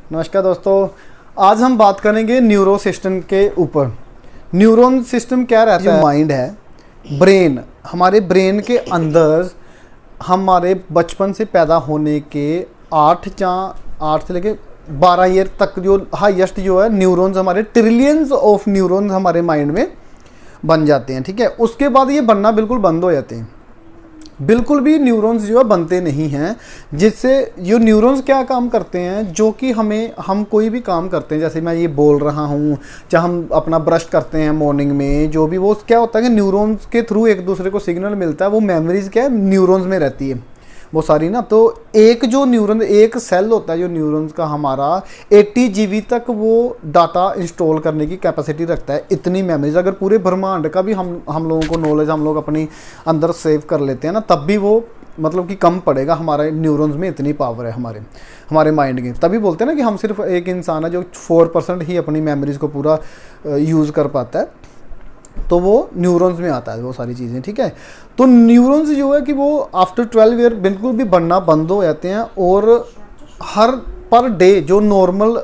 नमस्कार दोस्तों, आज हम बात करेंगे न्यूरो सिस्टम के ऊपर। न्यूरॉन सिस्टम क्या रहता है? माइंड है, ब्रेन, हमारे ब्रेन के अंदर हमारे बचपन से पैदा होने के 8 से लेके 12 ईयर तक जो हाईएस्ट जो है न्यूरॉन्स, हमारे ट्रिलियंस ऑफ न्यूरॉन्स हमारे माइंड में बन जाते हैं। ठीक है, उसके बाद ये बनना बिल्कुल बंद हो जाते हैं। बिल्कुल भी न्यूरॉन्स जो है बनते नहीं हैं। जिससे जो न्यूरॉन्स क्या काम करते हैं, जो कि हम कोई भी काम करते हैं, जैसे मैं ये बोल रहा हूँ, चाहे हम अपना ब्रश करते हैं मॉर्निंग में, जो भी वो क्या होता है कि न्यूरॉन्स के थ्रू एक दूसरे को सिग्नल मिलता है। वो मेमोरीज क्या है, न्यूरॉन्स में रहती है वो सारी ना। तो एक जो न्यूरॉन, एक सेल होता है जो न्यूरॉन्स का, हमारा 80 GB तक वो डाटा इंस्टॉल करने की कैपेसिटी रखता है। इतनी मेमोरीज अगर पूरे ब्रह्मांड का भी हम लोगों को नॉलेज हम लोग अपनी अंदर सेव कर लेते हैं ना, तब भी वो मतलब कि कम पड़ेगा। हमारे न्यूरॉन्स में इतनी पावर है हमारे माइंड की। तभी बोलते हैं ना कि हम सिर्फ एक इंसान है जो 4% ही अपनी मेमोरीज को पूरा यूज़ कर पाता है। तो वो न्यूरॉन्स में आता है वो सारी चीज़ें। ठीक है, तो न्यूरॉन्स जो है कि वो आफ्टर 12 ईयर बिल्कुल भी बनना बंद हो जाते हैं। और हर पर डे जो नॉर्मल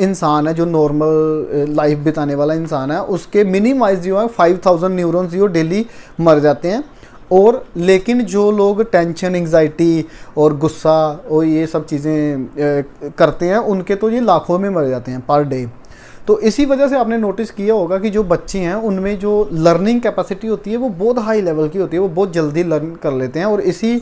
इंसान है, जो नॉर्मल लाइफ बिताने वाला इंसान है, उसके मिनिमाइज जो है 5000 न्यूरॉन्स जो डेली मर जाते हैं। और लेकिन जो लोग टेंशन, एंग्जाइटी और गुस्सा और ये सब चीज़ें करते हैं, उनके तो ये लाखों में मर जाते हैं पर डे। तो इसी वजह से आपने नोटिस किया होगा कि जो बच्चे हैं उनमें जो लर्निंग कैपेसिटी होती है वो बहुत हाई लेवल की होती है, वो बहुत जल्दी लर्न कर लेते हैं। और इसी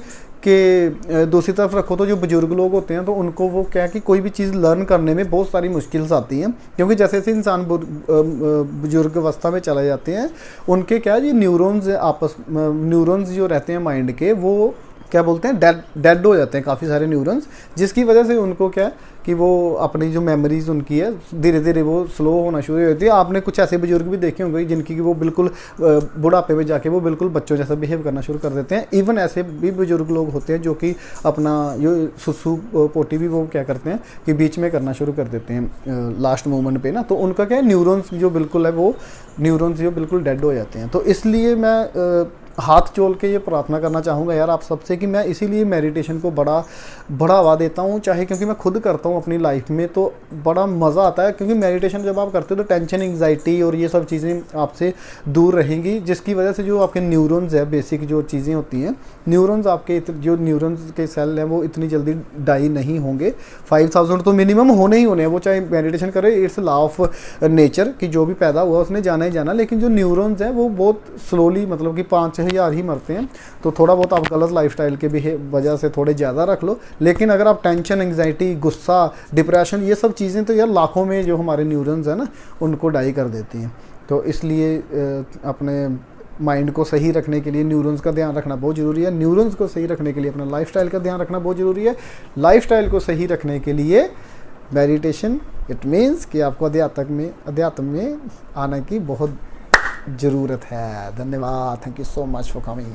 के दूसरी तरफ रखो तो जो बुजुर्ग लोग होते हैं, तो उनको वो क्या है कि कोई भी चीज़ लर्न करने में बहुत सारी मुश्किल्स आती हैं, क्योंकि जैसे जैसे इंसान बुजुर्ग अवस्था में चले जाते हैं, उनके क्या है, ये न्यूरॉन्स जो रहते हैं माइंड के, वो क्या बोलते हैं, डेड हो जाते हैं काफ़ी सारे न्यूरॉन्स। जिसकी वजह से उनको क्या है कि वो अपनी जो मेमोरीज उनकी है धीरे धीरे वो स्लो होना शुरू हो जाती है। आपने कुछ ऐसे बुजुर्ग भी देखे होंगे जिनकी कि वो बिल्कुल बुढ़ापे में जाके वो बिल्कुल बच्चों जैसा बिहेव करना शुरू कर देते हैं। इवन ऐसे भी बुजुर्ग लोग होते हैं जो कि अपना जो सुसु पोटी भी वो क्या करते हैं कि बीच में करना शुरू कर देते हैं लास्ट मोमेंट पे ना। तो उनका क्या है, न्यूरॉन्स जो बिल्कुल है वो न्यूरॉन्स जो बिल्कुल डेड हो जाते हैं। तो इसलिए मैं हाथ जोड़ के ये प्रार्थना करना चाहूँगा यार आप सबसे, कि मैं इसीलिए मेडिटेशन को बढ़ावा देता हूँ, चाहे क्योंकि मैं खुद करता हूँ अपनी लाइफ में, तो बड़ा मज़ा आता है। क्योंकि मेडिटेशन जब आप करते हो तो टेंशन, एंग्जाइटी और ये सब चीज़ें आपसे दूर रहेंगी, जिसकी वजह से जो आपके न्यूरॉन्स है, बेसिक जो चीज़ें होती हैं, न्यूरॉन्स आपके जो न्यूरॉन्स के सेल हैं वो इतनी जल्दी डाई नहीं होंगे। 5000 तो मिनिमम होने ही होने हैं, वो चाहे मेडिटेशन करे, इट्स लॉ ऑफ नेचर कि जो भी पैदा हुआ उसने जाना ही जाना। लेकिन जो न्यूरॉन्स हैं वो बहुत स्लोली, मतलब कि 5-6000 ही मरते हैं। तो थोड़ा बहुत आप गलत लाइफस्टाइल के भी वजह से थोड़े ज़्यादा रख लो। लेकिन अगर आप टेंशन, एंग्जाइटी, गुस्सा, डिप्रेशन, ये सब चीज़ें तो यार लाखों में जो हमारे न्यूरॉन्स हैं ना उनको डाई कर देती हैं। तो इसलिए अपने माइंड को सही रखने के लिए न्यूरॉन्स का ध्यान रखना बहुत ज़रूरी है। न्यूरॉन्स को सही रखने के लिए अपना लाइफस्टाइल का ध्यान रखना बहुत ज़रूरी है। लाइफस्टाइल को सही रखने के लिए मेडिटेशन, इट मीन्स कि आपको अध्यात्म में आने की बहुत ज़रूरत है। धन्यवाद, thank you so much for coming.